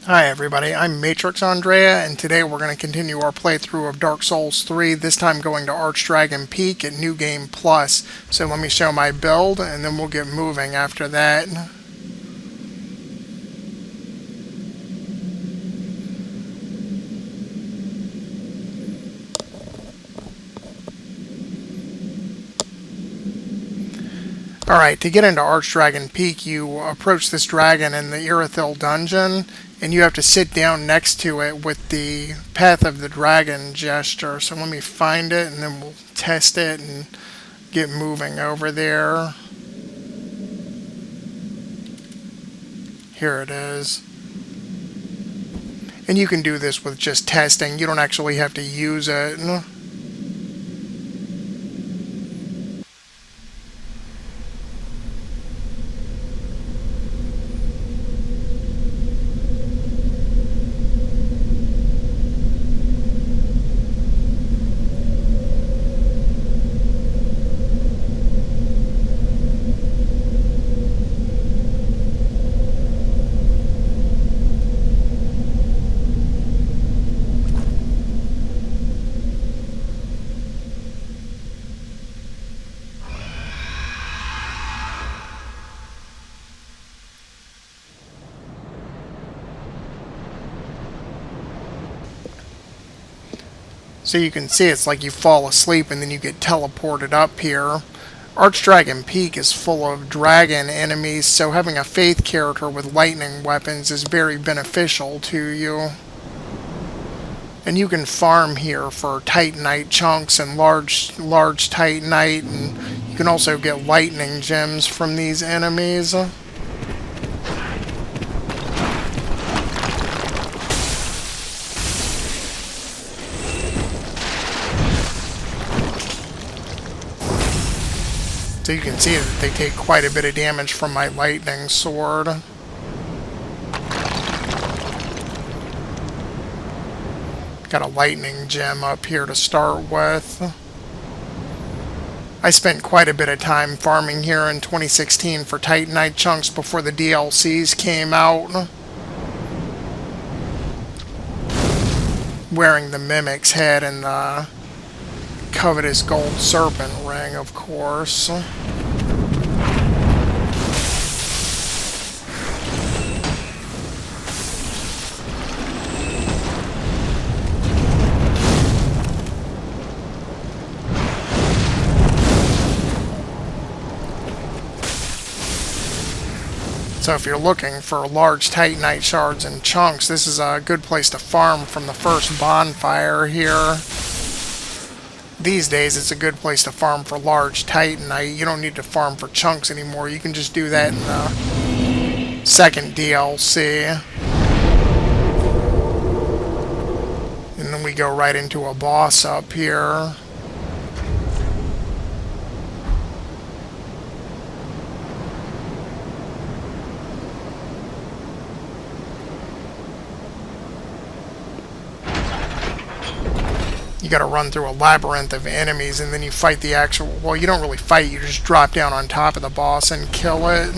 Hi everybody, I'm Matrix Andrea, and today we're going to continue our playthrough of Dark Souls 3, this time going to Archdragon Peak at New Game Plus. So let me show my build, and then we'll get moving after that. Alright, to get into Archdragon Peak, you approach this dragon in the Irithyll dungeon, and you have to sit down next to it with the Path of the Dragon gesture. So let me find it, and then we'll test it and get moving over there. Here it is. And you can do this with just testing. You don't actually have to use it. So you can see it's like you fall asleep and then you get teleported up here. Archdragon Peak is full of dragon enemies, so having a faith character with lightning weapons is very beneficial to you. And you can farm here for Titanite chunks and large Titanite, and you can also get lightning gems from these enemies. So you can see that they take quite a bit of damage from my lightning sword. Got a lightning gem up here to start with. I spent quite a bit of time farming here in 2016 for Titanite chunks before the DLCs came out. Wearing the Mimic's head and the covetous gold serpent ring, of course. So if you're looking for large Titanite shards and chunks, this is a good place to farm from the first bonfire here. These days, it's a good place to farm for large Titanite. You don't need to farm for chunks anymore. You can just do that in the second DLC. And then we go right into a boss up here. You gotta run through a labyrinth of enemies, and then you fight the actual... Well, you don't really fight, you just drop down on top of the boss and kill it.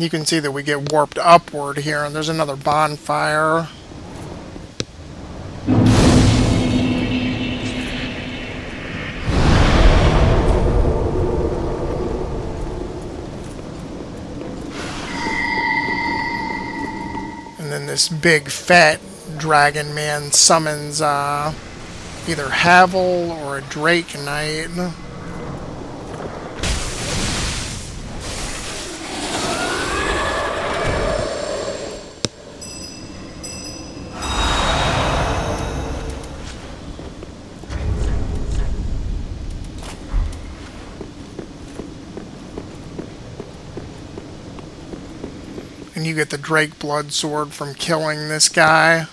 You can see that we get warped upward here, and there's another bonfire. And then this big fat dragon man summons either Havel or a Drake Knight. And you get the Drake Blood Sword from killing this guy.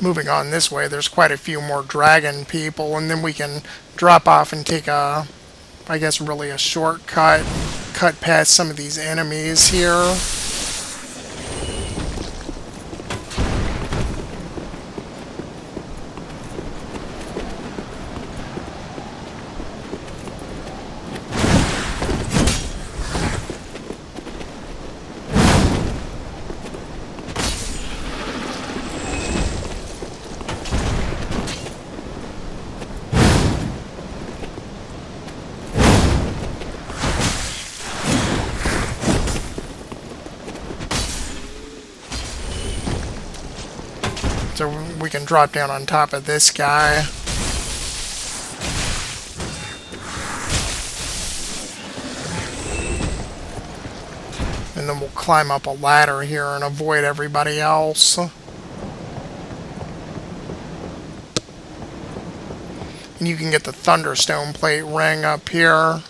Moving on this way, there's quite a few more dragon people, and then we can drop off and take a, I guess really a shortcut, cut past some of these enemies here. So we can drop down on top of this guy. And then we'll climb up a ladder here and avoid everybody else. And you can get the Thunderstone plate ring up here.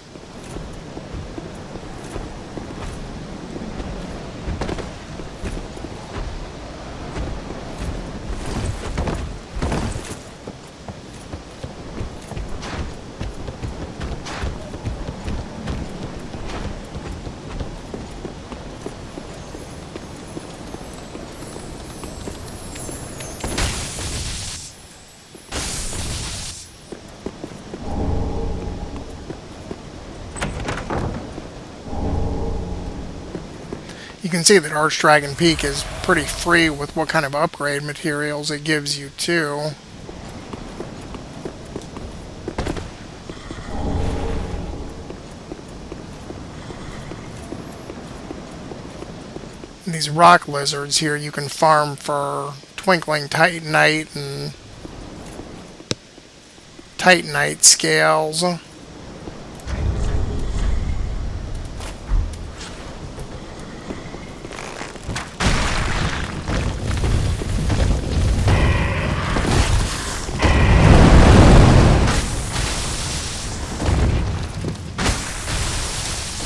You can see that Archdragon Peak is pretty free with what kind of upgrade materials it gives you too. And these rock lizards here you can farm for twinkling Titanite and Titanite scales.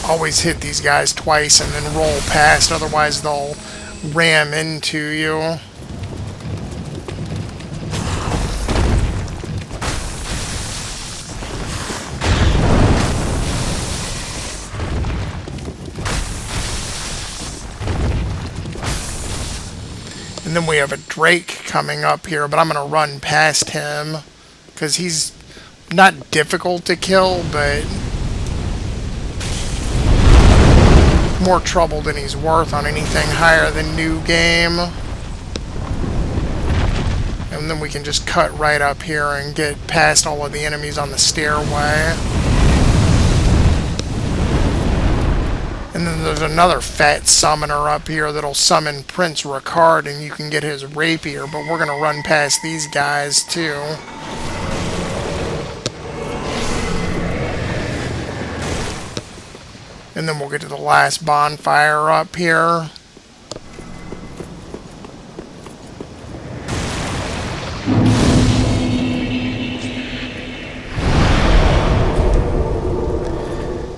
Always hit these guys twice and then roll past, otherwise they'll ram into you. And then we have a Drake coming up here, but I'm going to run past him because he's not difficult to kill, but more trouble than he's worth on anything higher than new game. And then we can just cut right up here and get past all of the enemies on the stairway. And then there's another fat summoner up here that'll summon Prince Ricard, and you can get his rapier, but we're going to run past these guys too. And then we'll get to the last bonfire up here.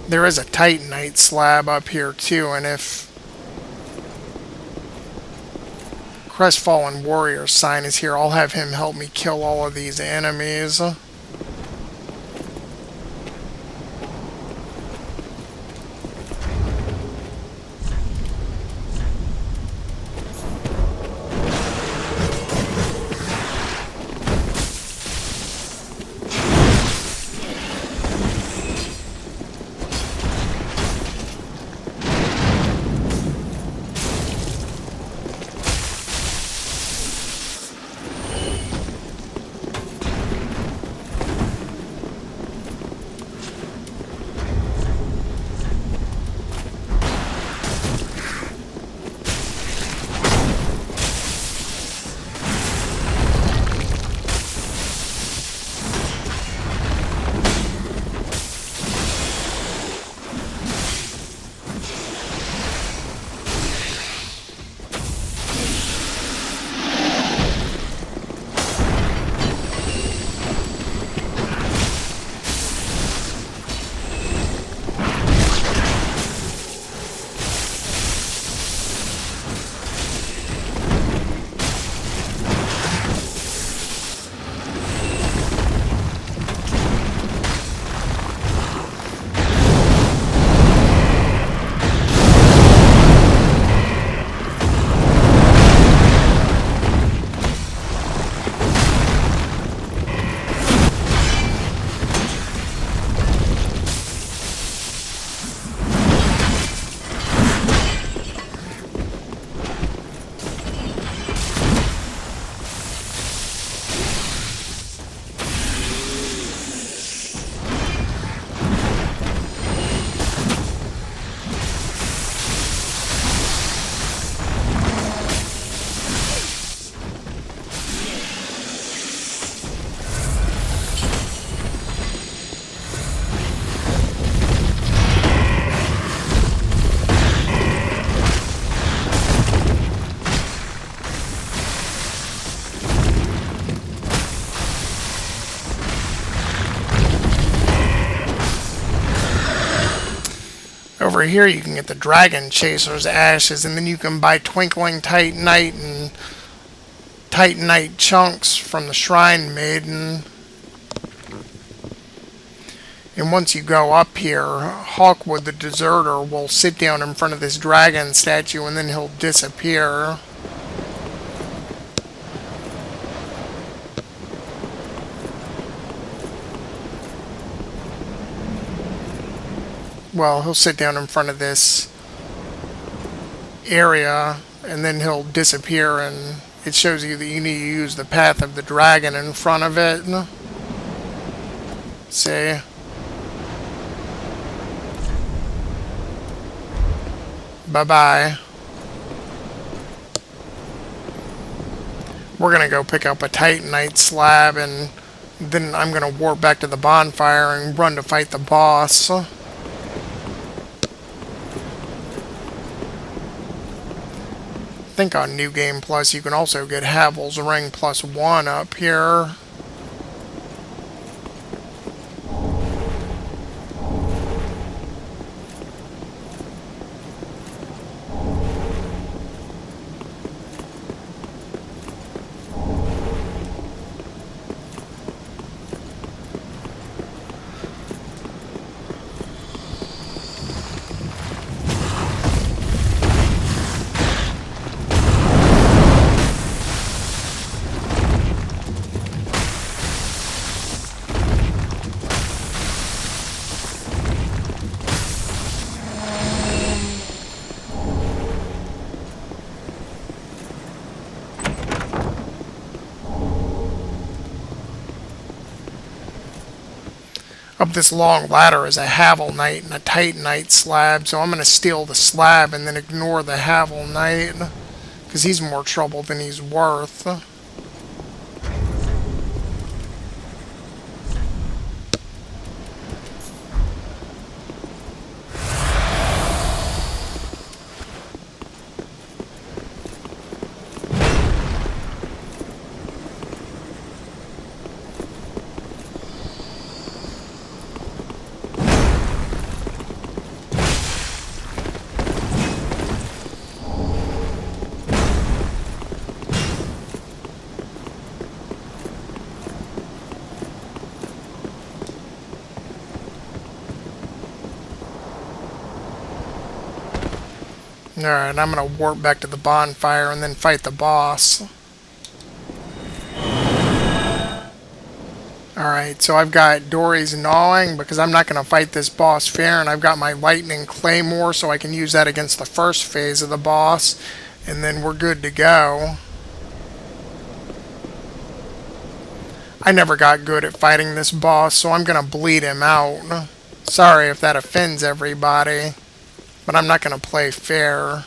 There is a Titanite Slab up here too, and if Crestfallen Warrior's sign is here, I'll have him help me kill all of these enemies. Over here you can get the Dragon Chaser's ashes, and then you can buy Twinkling Titanite and Titanite chunks from the Shrine Maiden. And once you go up here, Hawkwood the Deserter will sit down in front of this dragon statue and then he'll disappear. Well, he'll sit down in front of this area and then he'll disappear, and it shows you that you need to use the path of the dragon in front of it. See? Bye-bye. We're gonna go pick up a Titanite Slab, and then I'm gonna warp back to the bonfire and run to fight the boss. I think on New Game Plus you can also get Havel's Ring +1 up here. Up this long ladder is a Havel Knight and a Titanite Slab, so I'm going to steal the slab and then ignore the Havel Knight, because he's more trouble than he's worth. Alright, I'm going to warp back to the bonfire and then fight the boss. Alright, so I've got Dorhys Gnawing because I'm not going to fight this boss fair, and I've got my Lightning Claymore so I can use that against the first phase of the boss, and then we're good to go. I never got good at fighting this boss, so I'm going to bleed him out. Sorry if that offends everybody, but I'm not going to play fair.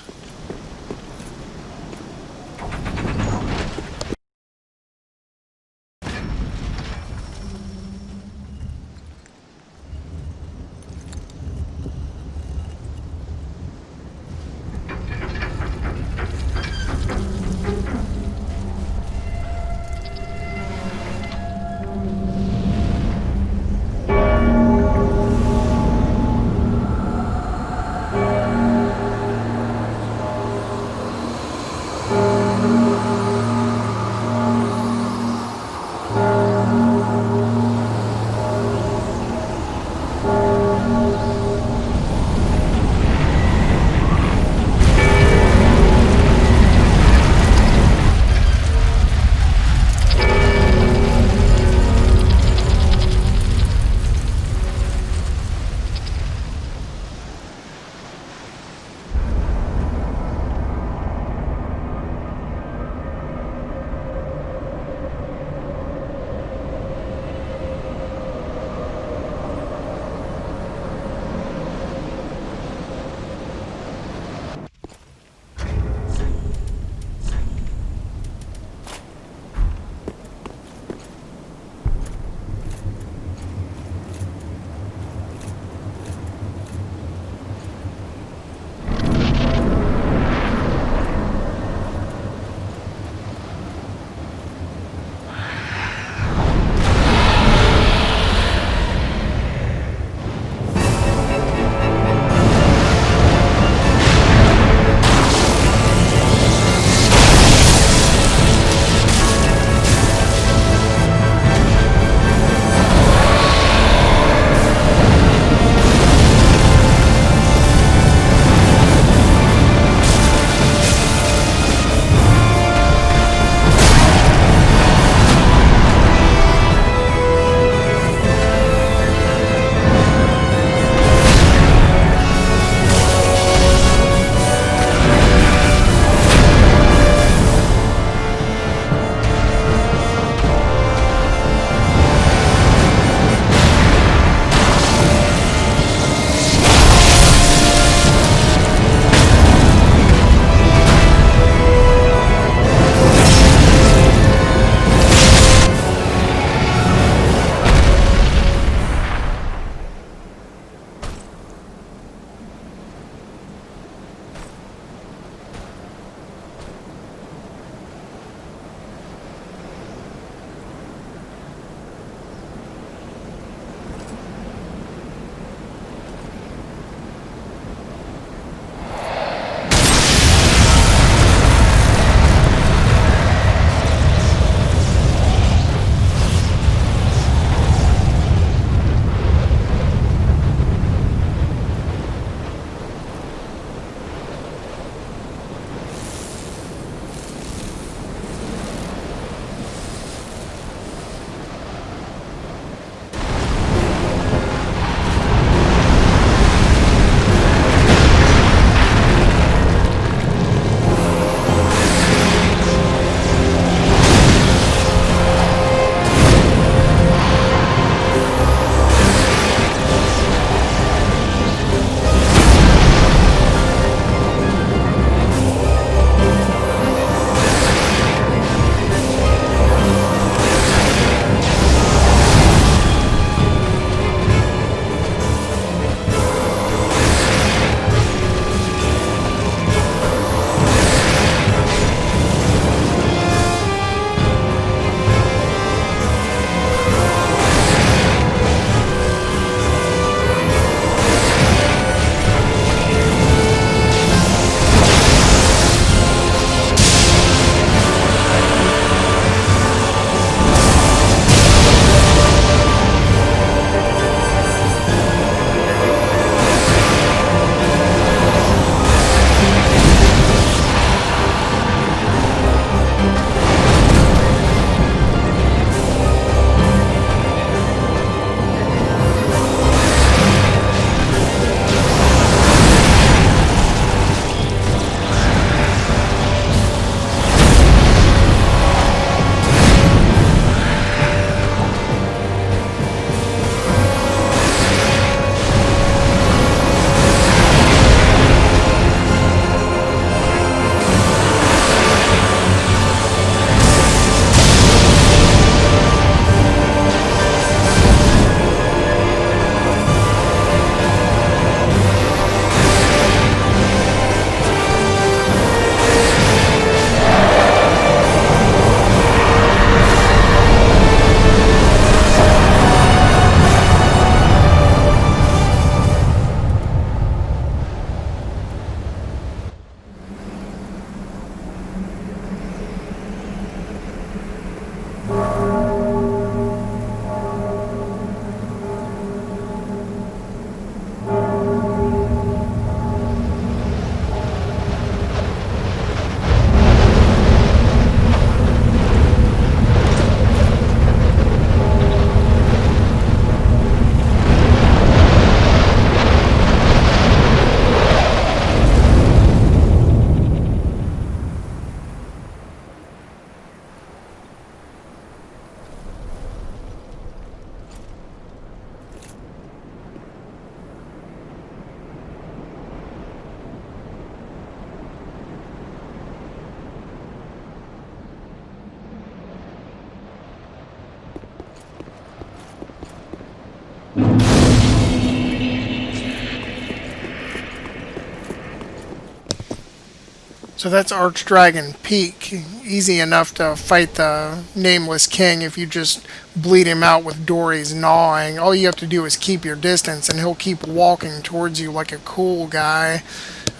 So that's Archdragon Peak. Easy enough to fight the Nameless King if you just bleed him out with Dorhys Gnawing. All you have to do is keep your distance and he'll keep walking towards you like a cool guy.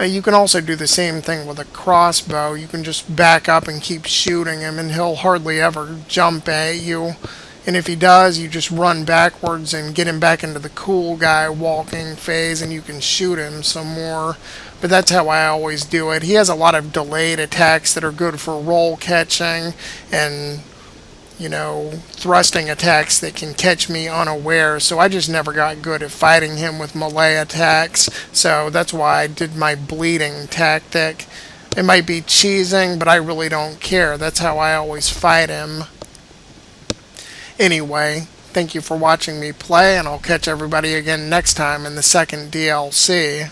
You can also do the same thing with a crossbow. You can just back up and keep shooting him and he'll hardly ever jump at you. And if he does, you just run backwards and get him back into the cool guy walking phase and you can shoot him some more. But that's how I always do it. He has a lot of delayed attacks that are good for roll catching and, thrusting attacks that can catch me unaware. So I just never got good at fighting him with melee attacks. So that's why I did my bleeding tactic. It might be cheesing, but I really don't care. That's how I always fight him. Anyway, thank you for watching me play, and I'll catch everybody again next time in the second DLC.